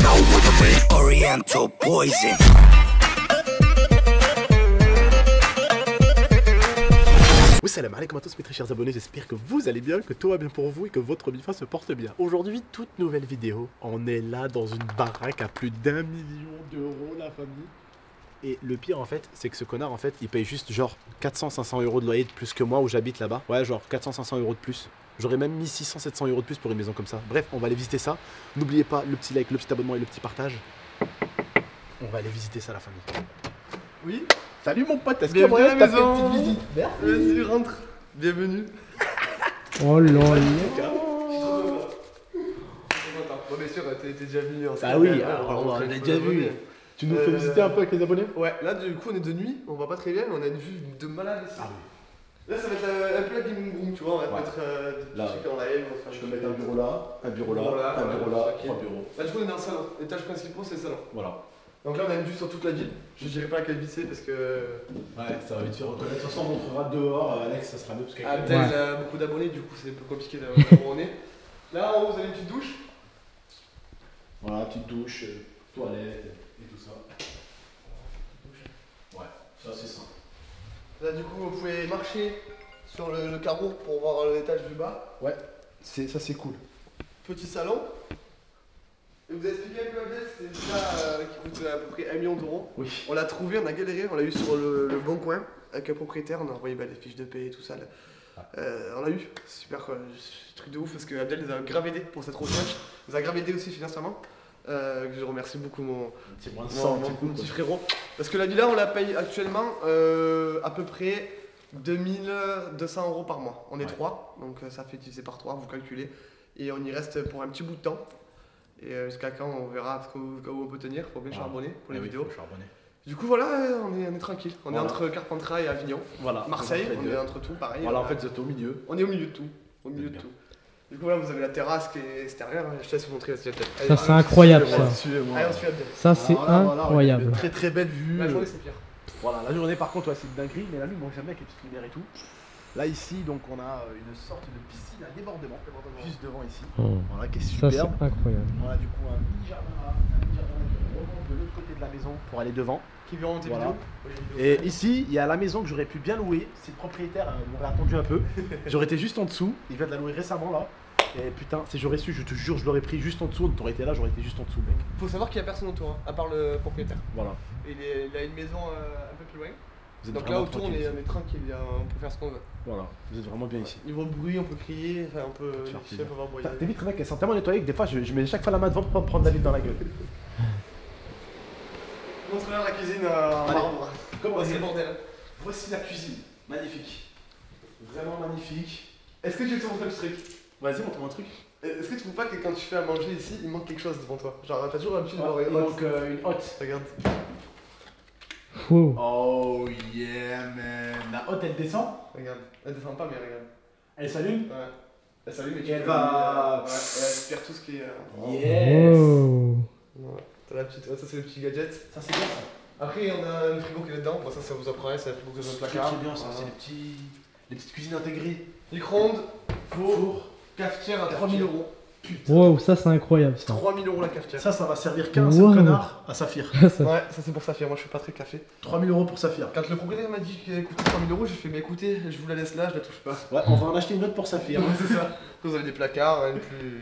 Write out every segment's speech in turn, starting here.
know what I mean. Oriental poison. Oui, salam alaikum à tous mes très chers abonnés, j'espère que vous allez bien, que tout va bien pour vous et que votre bifa se porte bien. Aujourd'hui, toute nouvelle vidéo, on est là dans une baraque à plus d'1 million d'euros la famille. Et le pire en fait, c'est que ce connard en fait, il paye juste genre 400-500 euros de loyer de plus que moi où j'habite là-bas. Ouais, genre 400-500 euros de plus. J'aurais même mis 600-700 euros de plus pour une maison comme ça. Bref, on va aller visiter ça. N'oubliez pas le petit like, le petit abonnement et le petit partage. On va aller visiter ça la famille. Oui. Salut mon pote, est-ce que bienvenue à la t'as fait maison. une petite visite? Vas-y, rentre. Bienvenue. Oh là là. Bon, bien sûr, t'es déjà venu. Ah oui, alors, on l'a déjà vu. Tu nous fais visiter un peu avec les abonnés? Ouais, là du coup on est de nuit, on voit pas très bien, mais on a une vue de malade ici. Ah oui. Là ça va être un peu la gaming room, tu vois, on va Ouais. mettre des Là, trucs en live. On va faire Je peux mettre un bureau là, un bureau là, Bureau là, un ouais, bureau là, tranquille. 3 bureaux. Là du coup on est dans le salon, l'étage principal c'est le salon. Voilà. Donc là on a une vue sur toute la ville, je dirais pas à quelle ville c'est parce que Ouais, ça va vite se reconnaître. De toute façon, on montrera dehors. Alex, ça sera mieux parce qu'avec Abdel Ouais. a beaucoup d'abonnés, du coup c'est un peu compliqué d'avoir où on est. Là en haut vous avez une petite douche. Voilà, petite douche, toilette et tout ça. Ouais, ça c'est simple. Là du coup vous pouvez marcher sur le carreau pour voir l'étage du bas. Ouais, ça c'est cool. Petit salon. Et vous avez expliqué un peu Abdel, c'est ça qui coûte à peu près 1 million d'euros. Oui. On l'a trouvé, on a galéré, on l'a eu sur le bon coin avec un propriétaire, on a envoyé les fiches de paie et tout ça. Là. On l'a eu, c'est super quoi, truc de ouf parce que Abdel les a grave aidé pour cette recherche, il nous a grave aidé aussi financièrement. Que je remercie beaucoup mon petit frérot. Parce que la villa on la paye actuellement à peu près 2200 euros par mois. On est 3, donc ça fait divisé par 3, vous calculez. Et on y reste pour un petit bout de temps. Et jusqu'à quand on verra où on peut tenir, faut bien charbonner pour les vidéos. Du coup voilà, on est tranquille. On est entre Carpentras et Avignon. Voilà. Marseille, on est entre tout pareil. Voilà, en fait, vous êtes au milieu. On est au milieu de tout. Au milieu de tout. Du coup, là, vous avez la terrasse qui est extérieure. Je te laisse vous montrer la tête. Ça, c'est incroyable, ça. Allez, on suit Abdel. Ça, c'est Voilà, incroyable. une très très belle vue. La journée, c'est pire. Voilà, la journée par contre, ouais, c'est une dinguerie, mais la nuit, bon, j'aime bien avec les petites lumières et tout. Là, ici, donc, on a une sorte de piscine à débordement, juste devant ici. Oh. Voilà, qui est Ça, c'est superbe. incroyable. Voilà, du coup, un mini jardin là, un mini jardin qui remonte de l'autre côté de la maison pour aller devant. Qui verront tes Voilà. vidéos. Et ici, il y a la maison que j'aurais pu bien louer. Si le propriétaire m'aurait attendu un peu, j'aurais été juste en dessous. Il vient de la louer récemment là. Et putain, si j'aurais su, je te jure, je l'aurais pris juste en dessous. T'aurais été là, j'aurais été juste en dessous, mec. Faut savoir qu'il y a personne autour, hein, à part le propriétaire. Voilà. Il a une maison un peu plus loin. Vous êtes Donc vraiment là, autour, on tranquille est tranquille. On peut faire ce qu'on veut. Voilà, vous êtes vraiment bien ici. Niveau bruit, on peut crier. Enfin, on peut. Faire Je sais pas, voir T'es vite, mec, elles sont tellement nettoyées que des fois, je mets chaque fois la main devant pour pas me prendre David dans la gueule. Montre-leur la cuisine en Allez. marbre. Comment C'est le bordel. Voici la cuisine. Magnifique. Vraiment magnifique. Est-ce que tu te montres un petit truc? Vas-y, montre-moi un truc. Est-ce que tu trouves pas que quand tu fais à manger ici, il manque quelque chose devant toi? Genre, t'as toujours un petit devant Il manque une hotte. Regarde. Wow. Oh yeah, man. La hotte, elle descend. Regarde. Elle descend pas, mais regarde. Elle s'allume. Ouais. Elle s'allume et tu Et elle peux va- ouais, elle aspire tout ce qui est. Yes. Wow. Ouais. T'as la petite. Ça, c'est le petit gadget. Ça, c'est bien ça. Après, on a le frigo qui est là-dedans. Bon, ça vous apprend, c'est le frigo qui est dans le Ce qui placard. est bien, ça, Voilà. c'est les petites cuisines intégrées. Micro-ondes, Four. cafetière à 3000 euros. Wow, ça, c'est incroyable, ça. 3000 euros la cafetière. Ça va servir qu'un seul Wow. connard à Saphir. Ça- Ouais, ça c'est pour Saphir. Moi, je fais pas très café. 3000 euros pour Saphir. Quand le propriétaire m'a dit qu'il coûtait 3000 euros, j'ai fait, mais écoutez, je vous la laisse là, je la touche pas. Ouais, on va en acheter une autre pour Saphir. Ouais, c'est ça. Vous avez des placards, hein, plus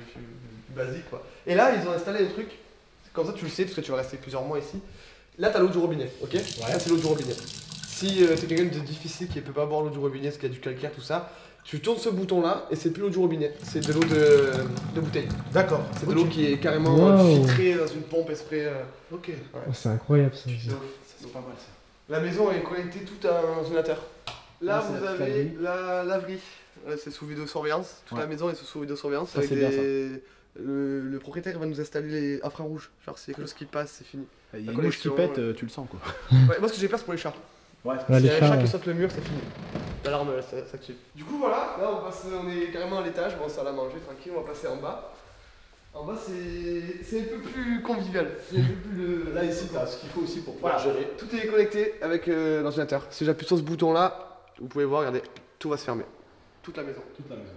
basiques quoi. Et là, ils ont installé des trucs, comme ça tu le sais, parce que tu vas rester plusieurs mois ici. Là, t'as l'eau du robinet, ok? Là, c'est l'eau du robinet. Si t'es quelqu'un de difficile qui peut pas boire l'eau du robinet parce qu'il y a du calcaire, tout ça, tu tournes ce bouton là et c'est plus l'eau du robinet, c'est de l'eau de bouteille. D'accord. C'est de l'eau qui est carrément Wow. filtrée dans une pompe exprès. Ok. Oh, c'est incroyable, ça. C'est ouf. Ça, c'est pas mal ça. La maison est connectée tout à un ordinateur. Là, Là, c'est vous la avez laverie. la laverie. Là, c'est sous vidéosurveillance. Toute Ouais. la maison est sous vidéosurveillance. Ça, avec c'est bien, le propriétaire va nous installer les infrarouges. Genre, s'il y a quelque chose qui passe, c'est fini. Il y a La une mouche qui connexion, pète, tu le sens quoi. Ouais, moi, ce que j'ai peur, c'est pour les chats. Ouais. Ouais, S'il y les a un chats, chat ouais. qui saute le mur, c'est fini. L'alarme s'active. Du coup, voilà. Là, on est carrément à l'étage. Bon, ça à manger, tranquille. On va passer en bas. En bas, c'est un peu plus convivial. C'est un peu plus le. Là ici, t'as ce qu'il faut aussi pour pouvoir Voilà, gérer. tout est connecté avec l'ordinateur. Si j'appuie sur ce bouton là, vous pouvez voir, regardez, tout va se fermer. Toute la maison. Toute la maison.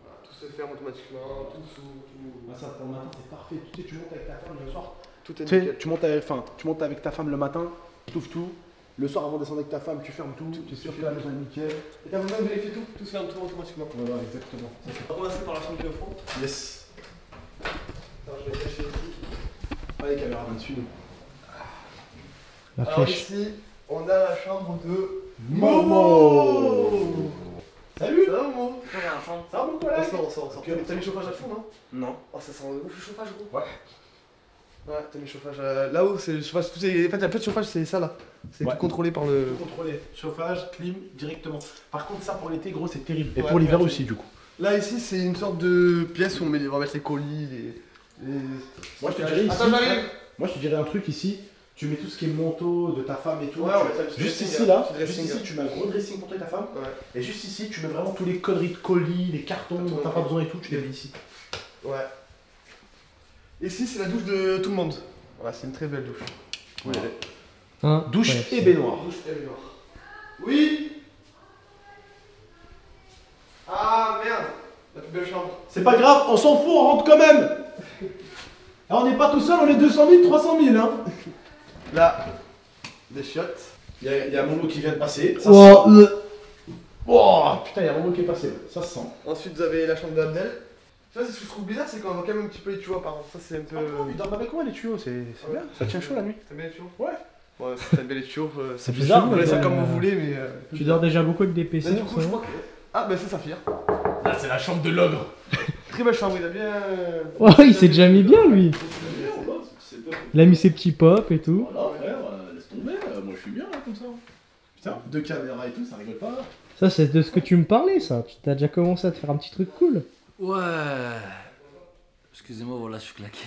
Voilà, tout se ferme automatiquement, tout s'ouvre, tout. Ah, ça pour le matin c'est parfait. Tu sais, tu montes avec ta femme le soir. Tout Tu est sais, nickel. tu montes avec ta femme le matin, tu ouvres tout. Le soir avant de descendre avec ta femme, tu fermes tout. Tu es sûr que la maison est nickel. Et t'as besoin de vérifier tout, tout se ferme tout automatiquement. Voilà, exactement. On va commencer par la chambre de fond. Yes. Alors je vais cacher ici. Allez, caméra dessus. La Alors flèche. ici, on a la chambre de Momo. Salut. Ça va Momo? Ça va mon collègue? On sort. T'as mis le chauffage à fond, non? Non. Oh, ça sent ouf le chauffage, gros. Ouais. Ouais, t'as mis le chauffage là-haut, c'est le chauffage. En fait, il y a plus de chauffage, c'est ça là. C'est Ouais. tout contrôlé par le. Contrôler. Chauffage, clim, directement. Par contre, ça pour l'été, gros, c'est terrible. Et Ouais, pour l'hiver ouais, aussi, du coup. Là, ici, c'est une sorte de pièce où on va mettre les colis, les. Moi, je te dirais ici. Attends, j'arrive! Moi, je te dirais un truc ici. Tu mets tout ce qui est manteau de ta femme et tout. Ouais, Tu- on met ça, le juste dressing, ici, là. petit Juste dressing, ici, tu mets un gros dressing pour toi et ta femme. Ouais. Et juste ici, tu mets vraiment tous les conneries de colis, les cartons dont t'as pas besoin et tout. Tu les mets ici. Ouais. Ici, c'est la douche de tout le monde. Voilà, c'est une très belle douche. Ouais. Hein, Douche ouais, et baignoire. Douche et baignoire. Oui! Ah merde! La plus belle chambre. C'est pas grave, on s'en fout, on rentre quand même. Alors, on n'est pas tout seul, on est 200 000, 300 000. Hein. Là, des chiottes. Il y a Momo qui vient de passer. Ça Oh, sent. Oh, putain, il y a Momo qui est passé. Ça se sent. Ensuite, vous avez la chambre d'Abdel. Ça, c'est ce que je trouve bizarre, c'est qu'on voit quand même un petit peu les tuyaux par contre. Ça, c'est un peu. Ils dorment avec moi, les tuyaux, c'est bien. Ça tient chaud la nuit. T'aimes bien les tuyaux? Ouais. Ouais, si t'aimes bien les tuyaux, C'est fait bizarre, chelou, vous voulez ça mais, comme vous voulez, mais. Tu dors déjà beaucoup avec des PC Là, du en coup, ce je moment crois que. Ah, bah c'est Saphir. Là, c'est la chambre de l'ogre. Très belle chambre, il a bien. Oh, il s'est déjà mis bien lui. Il a mis ses petits pops et tout. Voilà, frère, laisse tomber. Moi, je suis bien là, comme ça. Putain, 2 caméras et tout, ça rigole pas. Ça, c'est de ce que tu me parlais, ça. Tu t'as déjà commencé à te faire un petit truc cool. Ouais. Excusez-moi, voilà, je suis claqué.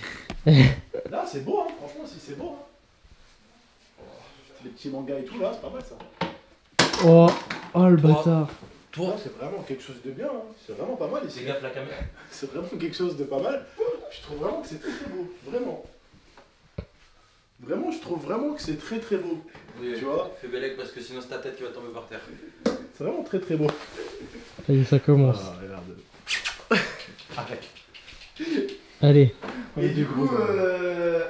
Là, c'est beau, hein. Franchement, si c'est beau. Hein. Les petits mangas et tout, là, c'est pas mal ça. Oh, oh le bâtard. Toi, C'est vraiment quelque chose de bien. Hein. C'est vraiment pas mal ici. fais gaffe la caméra. C'est vraiment quelque chose de pas mal. Je trouve vraiment que c'est très très beau. Vraiment. Vraiment, je trouve vraiment que c'est très très beau. Oui, Tu vois? fais bellec parce que sinon c'est ta tête qui va tomber par terre. C'est vraiment très très beau. Ça y est, ça commence. Ah, regarde. Arrête. Allez. Et du coup,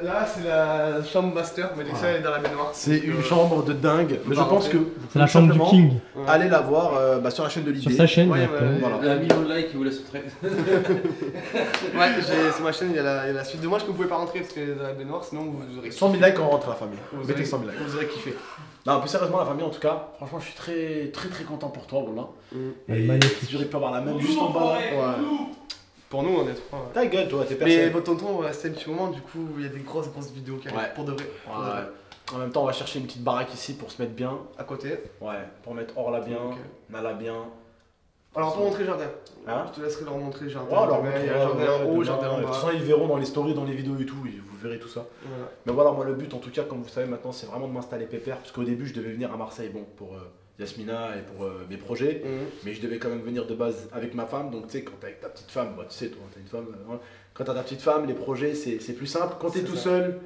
là, c'est la chambre master, mais l'extérieur est dans la baignoire. C'est Donc, une chambre de dingue. Mais je pas pense rentrer. que C'est la chambre du King. Ouais. allez la voir sur la chaîne de l'idée. Sur sa chaîne, Ouais, directement. ouais, Voilà. Il y a un million de likes qui voulait se traiter. Ouais, sur ma chaîne, il y a la suite de moi, que vous pouvez pas rentrer parce qu'elle est dans la baignoire, sinon vous aurez. 100 000 likes quand on rentre la famille. Vous Mettez aurez- 100 000 likes. Vous aurez kiffé. Non, plus sérieusement, la famille en tout cas, franchement, je suis très très très content pour toi, voilà. Elle est Et magnifique. si j'aurais pu avoir la même juste en bas. Là. Ouais. Pour nous, on est trois. Ouais. Ta gueule, toi, t'es Mais personne. votre tonton va rester un petit moment, du coup, il y a des grosses vidéos qui arrivent Ouais. pour de vrai. Pour de vrai. En même temps, on va chercher une petite baraque ici pour se mettre bien. À côté. Ouais, pour mettre Orla bien, Ok. Nala bien. Alors, pour montrer le jardin. Hein? Je te laisserai leur montrer le jardin. Ouais, alors, il y a un jardin en haut, jardin en De toute bas. façon, ils verront dans les stories, dans les vidéos et tout, vous verrez tout ça. Voilà. Mais voilà, moi, le but, en tout cas, comme vous savez maintenant, c'est vraiment de m'installer pépère. Parce qu'au début, je devais venir à Marseille, bon, pour Yasmina et pour mes projets. Mais je devais quand même venir de base avec ma femme. Donc, tu sais, quand t'es avec ta petite femme, bah, tu sais, toi, t'as une femme. Voilà. Quand t'as ta petite femme, les projets, c'est plus simple. Quand t'es C'est tout ça. seul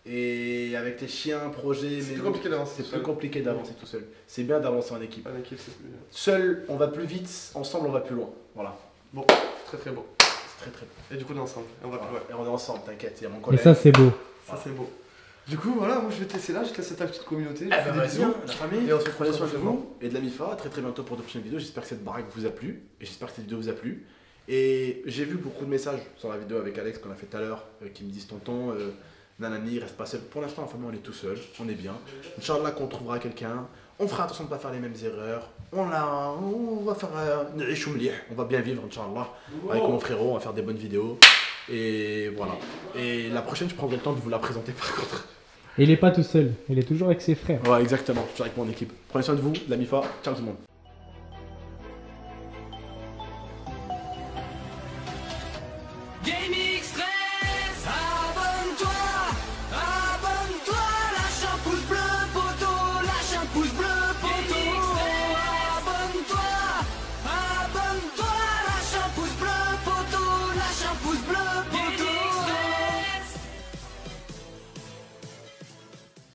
et avec tes chiens, projets, C'est mais plus compliqué d'avancer c'est tout plus seul. compliqué d'avancer tout seul. C'est bien d'avancer en équipe. En équipe, c'est plus. Seul, on va plus vite. Ensemble, on va plus loin. Voilà. Bon, très très beau. C'est très très bon. Et du coup, on est ensemble. Et on va plus loin. Et on est ensemble, t'inquiète. Il y a mon Et collègue. ça, c'est beau. Ça, c'est beau. Du coup, voilà, moi je vais te laisser là, je te laisse ta petite communauté. Ah Je fais bah des vas-y, bisous. la famille. Et on se Prenez retrouve soin de prochainement. vous et de la MIFA. Très très bientôt pour de prochaines vidéos. J'espère que cette baraque vous a plu et j'espère que cette vidéo vous a plu. Et j'ai vu beaucoup de messages sur la vidéo avec Alex qu'on a fait tout à l'heure qui me disent tonton, nanani, reste pas seul. Pour l'instant, la famille on est tout seul, on est bien. Inch'Allah qu'on trouvera quelqu'un. On fera attention de ne pas faire les mêmes erreurs. On va faire on va bien vivre, Inch'Allah. Avec mon frérot, on va faire des bonnes vidéos. Et voilà. Et la prochaine, je prendrai le temps de vous la présenter par contre. Et il est pas tout seul. Il est toujours avec ses frères. Ouais, exactement. Je suis avec mon équipe. Prenez soin de vous, la MIFA. Ciao tout le monde.